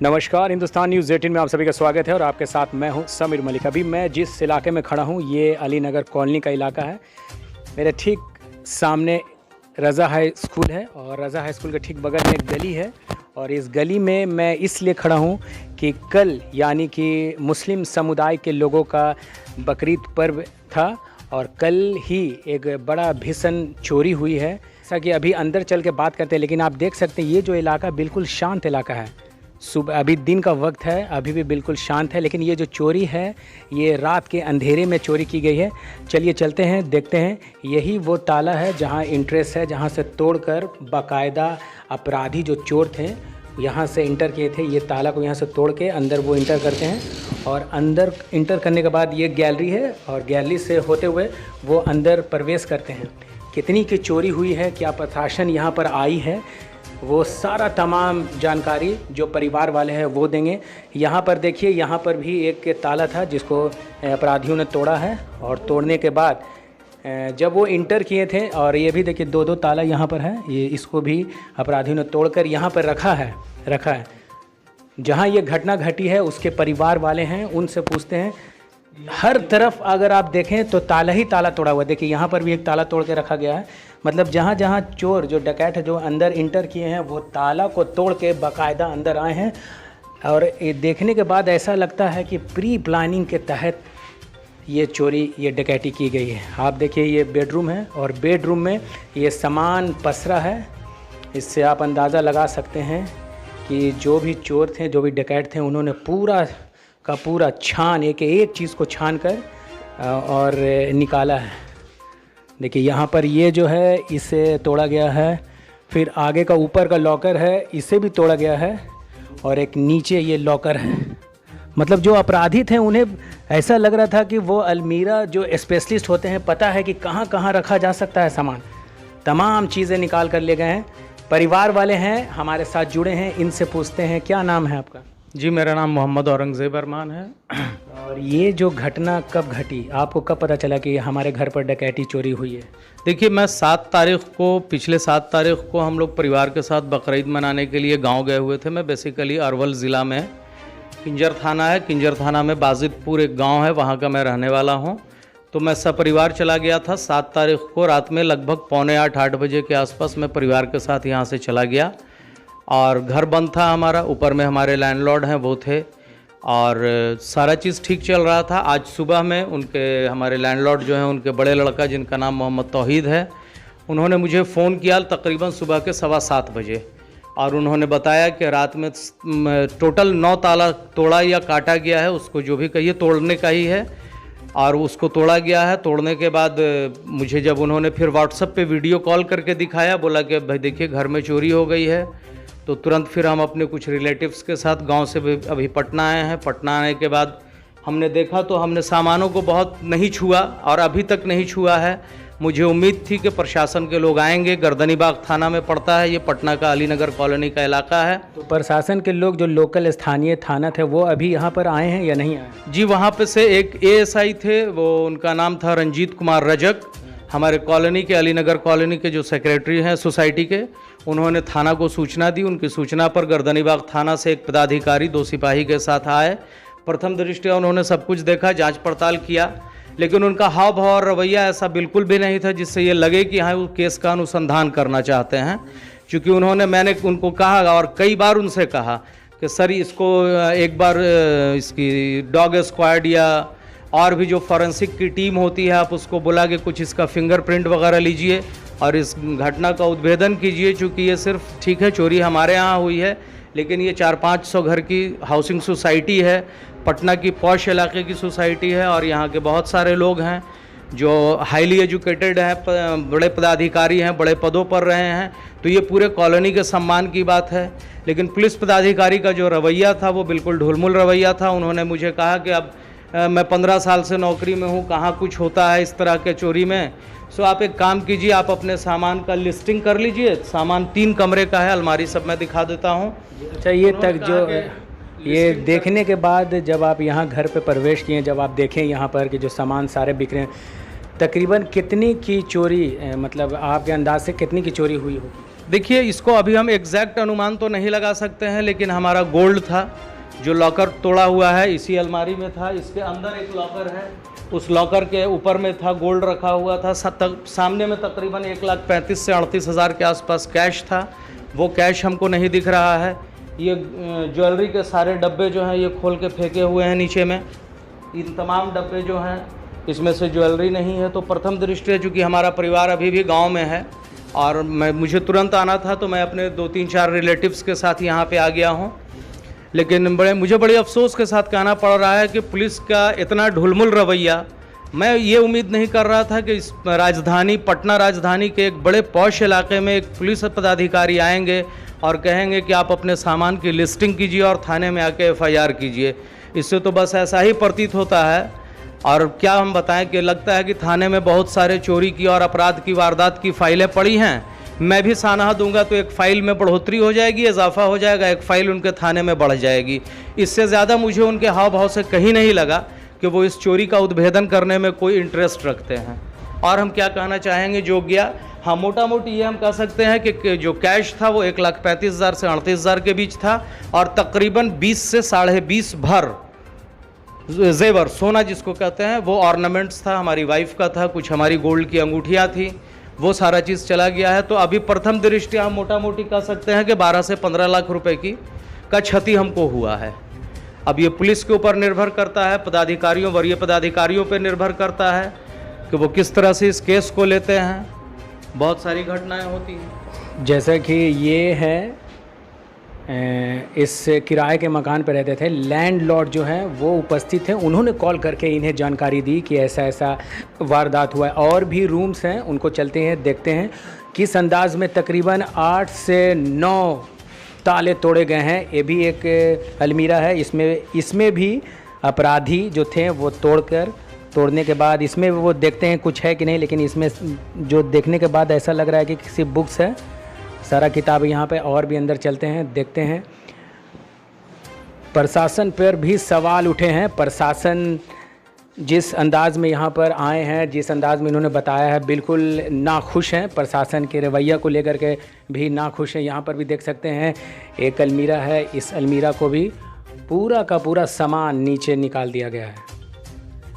नमस्कार, हिंदुस्तान न्यूज़ 18 में आप सभी का स्वागत है और आपके साथ मैं हूं समीर मलिक। अभी मैं जिस इलाके में खड़ा हूं ये अली नगर कॉलोनी का इलाका है। मेरे ठीक सामने रज़ा हाई स्कूल है और रज़ा हाई स्कूल के ठीक बगल में एक गली है और इस गली में मैं इसलिए खड़ा हूं कि कल यानी कि मुस्लिम समुदाय के लोगों का बकरीद पर्व था और कल ही एक बड़ा भीषण चोरी हुई है। जैसा कि अभी अंदर चल के बात करते हैं, लेकिन आप देख सकते हैं ये जो इलाका बिल्कुल शांत इलाका है। सुबह अभी दिन का वक्त है, अभी भी बिल्कुल शांत है, लेकिन ये जो चोरी है ये रात के अंधेरे में चोरी की गई है। चलिए चलते हैं, देखते हैं। यही वो ताला है जहाँ इंट्रेस है, जहाँ से तोड़कर बाकायदा अपराधी जो चोर थे यहाँ से इंटर किए थे। ये ताला को यहाँ से तोड़ के अंदर वो इंटर करते हैं और अंदर इंटर करने के बाद ये गैलरी है और गैलरी से होते हुए वो अंदर प्रवेश करते हैं। कितनी की चोरी हुई है, क्या प्रशासन यहाँ पर आई है, वो सारा तमाम जानकारी जो परिवार वाले हैं वो देंगे। यहाँ पर देखिए, यहाँ पर भी एक ताला था जिसको अपराधियों ने तोड़ा है और तोड़ने के बाद जब वो इंटर किए थे, और ये भी देखिए दो ताला यहाँ पर है, ये इसको भी अपराधियों ने तोड़कर यहाँ पर रखा है। जहाँ ये घटना घटी है उसके परिवार वाले हैं, उनसे पूछते हैं। हर तरफ अगर आप देखें तो ताला ही ताला तोड़ा हुआ। देखिए यहाँ पर भी एक ताला तोड़ के रखा गया है। मतलब जहाँ जहाँ चोर जो डकैत है जो अंदर इंटर किए हैं वो ताला को तोड़ के बाकायदा अंदर आए हैं। और ये देखने के बाद ऐसा लगता है कि प्री प्लानिंग के तहत ये चोरी, ये डकैती की गई है। आप देखिए ये बेडरूम है और बेडरूम में ये सामान पसरा है। इससे आप अंदाज़ा लगा सकते हैं कि जो भी चोर थे, जो भी डकैत थे, उन्होंने पूरा का पूरा एक एक चीज़ को छान कर और निकाला है। देखिए यहाँ पर ये जो है इसे तोड़ा गया है, फिर आगे का ऊपर का लॉकर है इसे भी तोड़ा गया है और एक नीचे ये लॉकर है। मतलब जो अपराधी थे उन्हें ऐसा लग रहा था कि वो अलमीरा जो स्पेशलिस्ट होते हैं, पता है कि कहाँ कहाँ रखा जा सकता है सामान। तमाम चीज़ें निकाल कर ले गए हैं। परिवार वाले हैं हमारे साथ जुड़े हैं, इनसे पूछते हैं। क्या नाम है आपका? जी, मेरा नाम मोहम्मद औरंगज़ेब अरमान है। और ये जो घटना कब घटी, आपको कब पता चला कि हमारे घर पर डकैती चोरी हुई है? देखिए, मैं पिछले 7 तारीख को हम लोग परिवार के साथ बकरीद मनाने के लिए गांव गए हुए थे। मैं बेसिकली अरवल ज़िला में किंजर थाना है, किंजर थाना में बाजिदपुर एक गांव है, वहां का मैं रहने वाला हूं। तो मैं सपरिवार चला गया था 7 तारीख को रात में लगभग 7:45-8 बजे के आसपास मैं परिवार के साथ यहाँ से चला गया और घर बंद था हमारा। ऊपर में हमारे लैंडलॉर्ड हैं वो थे और सारा चीज़ ठीक चल रहा था। आज सुबह में हमारे लैंडलॉर्ड जो हैं उनके बड़े लड़का जिनका नाम मोहम्मद तौहीद है, उन्होंने मुझे फ़ोन किया तकरीबन सुबह के 7:15 बजे और उन्होंने बताया कि रात में टोटल 9 ताला तोड़ा या काटा गया है, उसको जो भी कहिए तोड़ने का ही है, और उसको तोड़ा गया है। तोड़ने के बाद मुझे जब उन्होंने फिर व्हाट्सएप पे वीडियो कॉल करके दिखाया, बोला कि भाई देखिए घर में चोरी हो गई है, तो तुरंत फिर हम अपने कुछ रिलेटिव्स के साथ गांव से अभी पटना आए हैं। पटना आने के बाद हमने देखा तो हमने सामानों को बहुत नहीं छुआ और अभी तक नहीं छुआ है। मुझे उम्मीद थी कि प्रशासन के लोग आएंगे। गर्दनीबाग थाना में पड़ता है, ये पटना का अली नगर कॉलोनी का इलाका है। तो प्रशासन के लोग जो लोकल स्थानीय थाना थे वो अभी यहाँ पर आए हैं या नहीं आए? जी, वहाँ पे से एक एएसआई थे, वो उनका नाम था रंजीत कुमार रजक, हमारे कॉलोनी के अली नगर कॉलोनी के जो सेक्रेटरी हैं सोसाइटी के, उन्होंने थाना को सूचना दी। उनकी सूचना पर गर्दनीबाग थाना से एक पदाधिकारी 2 सिपाही के साथ आए। प्रथम दृष्टया उन्होंने सब कुछ देखा, जांच पड़ताल किया, लेकिन उनका हाव भाव और रवैया ऐसा बिल्कुल भी नहीं था जिससे ये लगे कि हाँ वो केस का अनुसंधान करना चाहते हैं। क्योंकि मैंने उनको कहा और कई बार उनसे कहा कि सर इसको एक बार इसकी डॉग स्क्वाड या और भी जो फॉरेंसिक की टीम होती है आप उसको बुला के कुछ इसका फिंगरप्रिंट वगैरह लीजिए और इस घटना का उद्भेदन कीजिए। चूँकि ये सिर्फ ठीक है चोरी हमारे यहाँ हुई है, लेकिन ये 400-500 घर की हाउसिंग सोसाइटी है, पटना की पॉश इलाके की सोसाइटी है और यहाँ के बहुत सारे लोग हैं जो हाईली एजुकेटेड हैं, बड़े पदाधिकारी हैं, बड़े पदों पर रहे हैं। तो ये पूरे कॉलोनी के सम्मान की बात है। लेकिन पुलिस पदाधिकारी का जो रवैया था वो बिल्कुल ढुलमुल रवैया था। उन्होंने मुझे कहा कि अब मैं 15 साल से नौकरी में हूँ, कहाँ कुछ होता है इस तरह के चोरी में। सो आप एक काम कीजिए, आप अपने सामान का लिस्टिंग कर लीजिए। सामान 3 कमरे का है, अलमारी सब मैं दिखा देता हूँ। अच्छा, ये तक जो ये देखने के बाद जब आप यहाँ घर पे प्रवेश किए, जब आप देखें यहाँ पर कि जो सामान सारे बिक रहे हैं, तकरीबन कितनी की चोरी, मतलब आपके अंदाज से कितनी की चोरी हुई होगी? देखिए, इसको अभी हम एग्जैक्ट अनुमान तो नहीं लगा सकते हैं, लेकिन हमारा गोल्ड था जो लॉकर तोड़ा हुआ है, इसी अलमारी में था। इसके अंदर एक लॉकर है, उस लॉकर के ऊपर में था गोल्ड रखा हुआ था। सामने में तकरीबन 1,35,000 से 38,000 के आसपास कैश था। वो कैश हमको नहीं दिख रहा है। ये ज्वेलरी के सारे डब्बे जो हैं ये खोल के फेंके हुए हैं नीचे में। इन तमाम डब्बे जो हैं इसमें से ज्वेलरी नहीं है। तो प्रथम दृष्टया चूँकि हमारा परिवार अभी भी गाँव में है और मुझे तुरंत आना था, तो मैं अपने 2-3-4 रिलेटिव्स के साथ यहाँ पे आ गया हूँ। लेकिन मुझे बड़े अफसोस के साथ कहना पड़ रहा है कि पुलिस का इतना ढुलमुल रवैया, मैं ये उम्मीद नहीं कर रहा था कि इस राजधानी पटना राजधानी के एक बड़े पॉश इलाके में एक पुलिस पदाधिकारी आएंगे और कहेंगे कि आप अपने सामान की लिस्टिंग कीजिए और थाने में आके एफआईआर कीजिए। इससे तो बस ऐसा ही प्रतीत होता है। और क्या हम बताएं कि लगता है कि थाने में बहुत सारे चोरी की और अपराध की वारदात की फाइलें पड़ी हैं। मैं भी सानहा दूंगा तो एक फ़ाइल में बढ़ोतरी हो जाएगी, इजाफा हो जाएगा, एक फ़ाइल उनके थाने में बढ़ जाएगी। इससे ज़्यादा मुझे उनके हाव भाव से कहीं नहीं लगा कि वो इस चोरी का उद्भेदन करने में कोई इंटरेस्ट रखते हैं। और हम क्या कहना चाहेंगे, जो गया, हाँ, मोटा मोटी ये हम कह सकते हैं कि जो कैश था वो 1,35,000 से 38,000 के बीच था और तकरीबन 20 से 20.5 भर जेवर, सोना जिसको कहते हैं, वो ऑर्नामेंट्स था, हमारी वाइफ का था, कुछ हमारी गोल्ड की अंगूठियाँ थी, वो सारा चीज़ चला गया है। तो अभी प्रथम दृष्टया हम मोटा मोटी कह सकते हैं कि 12 से 15 लाख रुपए का क्षति हमको हुआ है। अब ये पुलिस के ऊपर निर्भर करता है, पदाधिकारियों, वरीय पदाधिकारियों पर निर्भर करता है कि वो किस तरह से इस केस को लेते हैं। बहुत सारी घटनाएं होती हैं। जैसा कि ये है, इस किराए के मकान पर रहते थे, लैंडलॉर्ड जो हैं वो उपस्थित थे, उन्होंने कॉल करके इन्हें जानकारी दी कि ऐसा ऐसा वारदात हुआ है। और भी रूम्स हैं, उनको चलते हैं, देखते हैं किस अंदाज में तकरीबन 8 से 9 ताले तोड़े गए हैं। ये भी एक अलमीरा है, इसमें भी अपराधी जो थे वो तोड़ने के बाद इसमें वो देखते हैं कुछ है कि नहीं, लेकिन इसमें जो देखने के बाद ऐसा लग रहा है कि किसी बुक्स है, सारा किताब यहाँ पे। और भी अंदर चलते हैं, देखते हैं। प्रशासन पर भी सवाल उठे हैं। प्रशासन जिस अंदाज में यहाँ पर आए हैं, जिस अंदाज में इन्होंने बताया है, बिल्कुल नाखुश हैं। प्रशासन के रवैया को लेकर के भी नाखुश हैं। यहाँ पर भी देख सकते हैं एक अलमीरा है, इस अलमीरा को भी पूरा का पूरा सामान नीचे निकाल दिया गया है,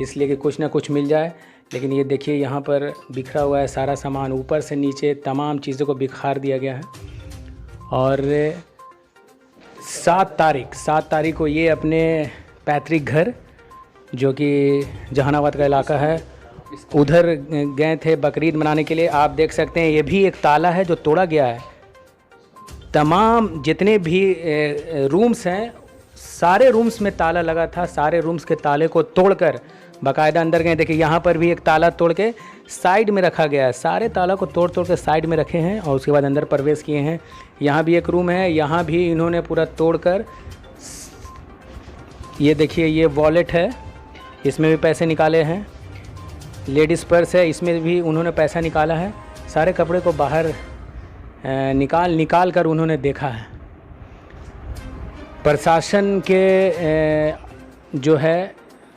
इसलिए कि कुछ ना कुछ मिल जाए। लेकिन ये देखिए यहाँ पर बिखरा हुआ है सारा सामान, ऊपर से नीचे तमाम चीज़ों को बिखार दिया गया है। और 7 तारीख को ये अपने पैतृक घर, जो कि जहानाबाद का इलाका है, उधर गए थे बकरीद मनाने के लिए। आप देख सकते हैं ये भी एक ताला है जो तोड़ा गया है। तमाम जितने भी रूम्स हैं, सारे रूम्स में ताला लगा था। सारे रूम्स के ताले को तोड़कर बाकायदा अंदर गए। देखिए यहाँ पर भी एक ताला तोड़ के साइड में रखा गया है। सारे ताला को तोड़ के साइड में रखे हैं और उसके बाद अंदर प्रवेश किए हैं। यहाँ भी एक रूम है, यहाँ भी इन्होंने पूरा तोड़कर, ये देखिए ये वॉलेट है, इसमें भी पैसे निकाले हैं। लेडीज़ पर्स है, इसमें भी उन्होंने पैसा निकाला है। सारे कपड़े को बाहर निकाल कर उन्होंने देखा है। प्रशासन के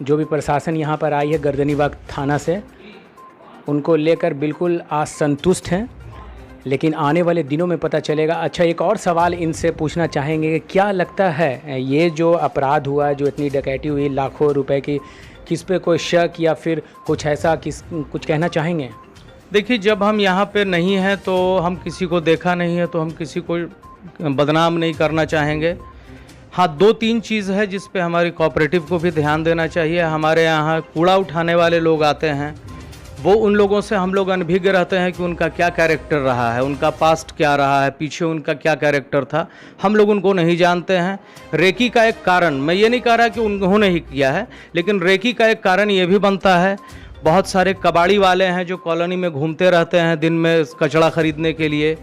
जो भी प्रशासन यहाँ पर आई है गर्दनीबाग थाना से, उनको लेकर बिल्कुल असंतुष्ट हैं। लेकिन आने वाले दिनों में पता चलेगा। अच्छा, एक और सवाल इनसे पूछना चाहेंगे कि क्या लगता है ये जो अपराध हुआ, जो इतनी डकैती हुई लाखों रुपए की, किस पे कोई शक या फिर कुछ ऐसा कुछ कहना चाहेंगे? देखिए, जब हम यहाँ पे नहीं हैं तो हम किसी को देखा नहीं है तो हम किसी को बदनाम नहीं करना चाहेंगे। हाँ, 2-3 चीज़ है जिस पे हमारी कोऑपरेटिव को भी ध्यान देना चाहिए। हमारे यहाँ कूड़ा उठाने वाले लोग आते हैं, वो उन लोगों से हम लोग अनभिज्ञ रहते हैं कि उनका क्या कैरेक्टर रहा है, उनका पास्ट क्या रहा है, पीछे उनका क्या कैरेक्टर था, हम लोग उनको नहीं जानते हैं। रेकी का एक कारण, मैं ये नहीं कह रहा कि उन्होंने ही किया है, लेकिन रेकी का एक कारण ये भी बनता है, बहुत सारे कबाड़ी वाले हैं जो कॉलोनी में घूमते रहते हैं दिन में कचड़ा खरीदने के लिए,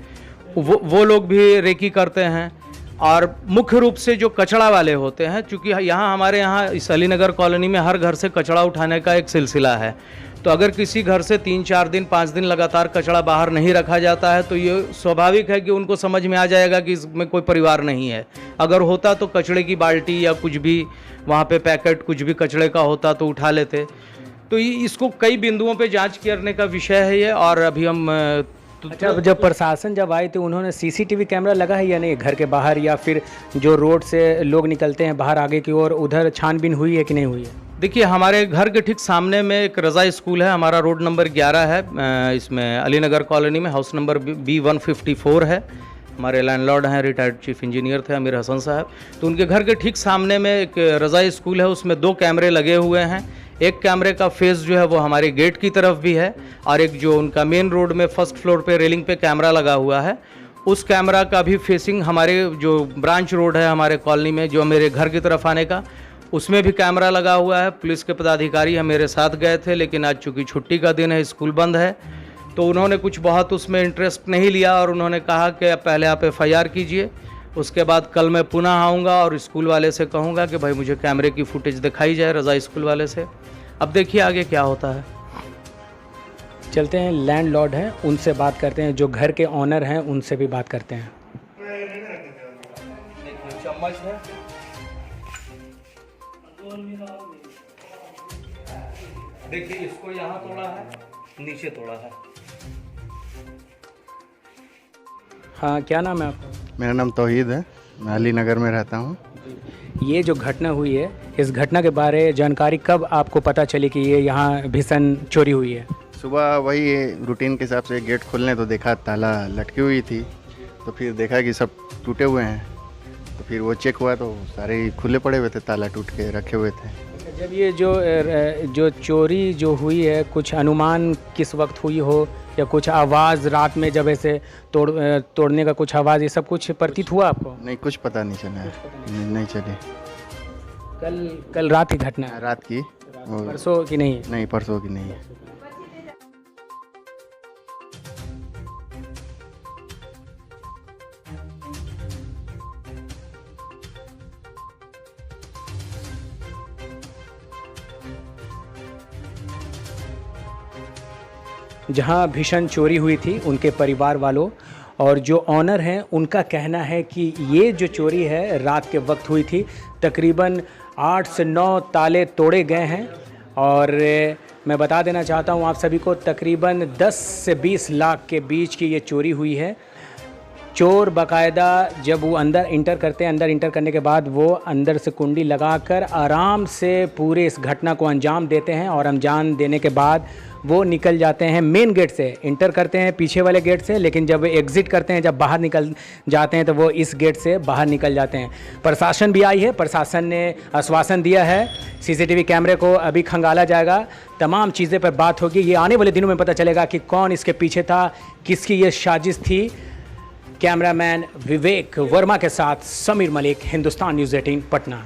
वो लोग भी रेकी करते हैं। और मुख्य रूप से जो कचड़ा वाले होते हैं, चूँकि यहाँ हमारे यहाँ इस अलीनगर कॉलोनी में हर घर से कचड़ा उठाने का एक सिलसिला है, तो अगर किसी घर से 3-4 दिन 5 दिन लगातार कचड़ा बाहर नहीं रखा जाता है तो ये स्वाभाविक है कि उनको समझ में आ जाएगा कि इसमें कोई परिवार नहीं है। अगर होता तो कचड़े की बाल्टी या कुछ भी वहाँ पे पैकेट कुछ भी कचड़े का होता तो उठा लेते। तो इसको कई बिंदुओं पे जांच करने का विषय है ये, और अभी हम अच्छा, जब प्रशासन जब आई तो उन्होंने सीसीटीवी कैमरा लगा है या नहीं घर के बाहर, या फिर जो रोड से लोग निकलते हैं बाहर आगे की ओर, उधर छानबीन हुई है कि नहीं हुई है? देखिए, हमारे घर के ठीक सामने में एक रज़ा स्कूल है, हमारा रोड नंबर 11 है, इसमें अलीनगर कॉलोनी में हाउस नंबर B154 है। हमारे लैंडलॉर्ड हैं, रिटायर्ड चीफ इंजीनियर थे अमीर हसन साहब। तो उनके घर के ठीक सामने में एक रज़ा स्कूल है, उसमें 2 कैमरे लगे हुए हैं। एक कैमरे का फेस जो है वो हमारे गेट की तरफ भी है, और एक जो उनका मेन रोड में फर्स्ट फ्लोर पे रेलिंग पे कैमरा लगा हुआ है, उस कैमरा का भी फेसिंग हमारे जो ब्रांच रोड है हमारे कॉलोनी में, जो मेरे घर की तरफ आने का, उसमें भी कैमरा लगा हुआ है। पुलिस के पदाधिकारी हम मेरे साथ गए थे, लेकिन आज चूँकि छुट्टी का दिन है, स्कूल बंद है, तो उन्होंने कुछ बहुत उसमें इंटरेस्ट नहीं लिया और उन्होंने कहा कि पहले आप FIR कीजिए, उसके बाद कल मैं पुनः आऊँगा और स्कूल वाले से कहूँगा कि भाई मुझे कैमरे की फुटेज दिखाई जाए रज़ा स्कूल वाले से। अब देखिए आगे क्या होता है। चलते हैं, लैंडलॉर्ड हैं उनसे बात करते हैं, जो घर के ऑनर हैं उनसे भी बात करते हैं। चम्मच है, देखिए इसको यहाँ तोड़ा है, नीचे तोड़ा है। हाँ, क्या नाम है आपका? मेरा नाम तौहीद है, मैं अली नगर में रहता हूँ। ये जो घटना हुई है, इस घटना के बारे जानकारी कब आपको पता चली कि ये यहाँ भीषण चोरी हुई है? सुबह वही रूटीन के हिसाब से गेट खोलने तो देखा ताला लटकी हुई थी, तो फिर देखा कि सब टूटे हुए हैं, तो फिर वो चेक हुआ तो सारे खुले पड़े हुए थे, ताला टूट के रखे हुए थे। जब ये जो चोरी जो हुई है, कुछ अनुमान किस वक्त हुई हो, या कुछ आवाज़ रात में जब ऐसे तोड़ने का कुछ आवाज़, ये सब कुछ प्रतीत हुआ आपको? नहीं, कुछ पता नहीं चला है, नहीं चले। कल रात की घटना है? रात की, परसों की नहीं? नहीं, परसों की नहीं है। जहां भीषण चोरी हुई थी, उनके परिवार वालों और जो ऑनर हैं उनका कहना है कि ये जो चोरी है रात के वक्त हुई थी। तकरीबन 8 से 9 ताले तोड़े गए हैं, और मैं बता देना चाहता हूँ आप सभी को, तकरीबन 10 से 20 लाख के बीच की ये चोरी हुई है। चोर बाकायदा जब वो अंदर इंटर करते हैं, अंदर इंटर करने के बाद वो अंदर से कुंडी लगाकर आराम से पूरे इस घटना को अंजाम देते हैं, और अंजाम देने के बाद वो निकल जाते हैं। मेन गेट से इंटर करते हैं, पीछे वाले गेट से, लेकिन जब एग्ज़िट करते हैं, जब बाहर निकल जाते हैं, तो वो इस गेट से बाहर निकल जाते हैं। प्रशासन भी आई है, प्रशासन ने आश्वासन दिया है CCTV कैमरे को अभी खंगाला जाएगा, तमाम चीज़ें पर बात होगी। ये आने वाले दिनों में पता चलेगा कि कौन इसके पीछे था, किसकी ये साजिश थी। कैमरामैन विवेक वर्मा के साथ समीर मलिक, हिंदुस्तान न्यूज़ 18 पटना।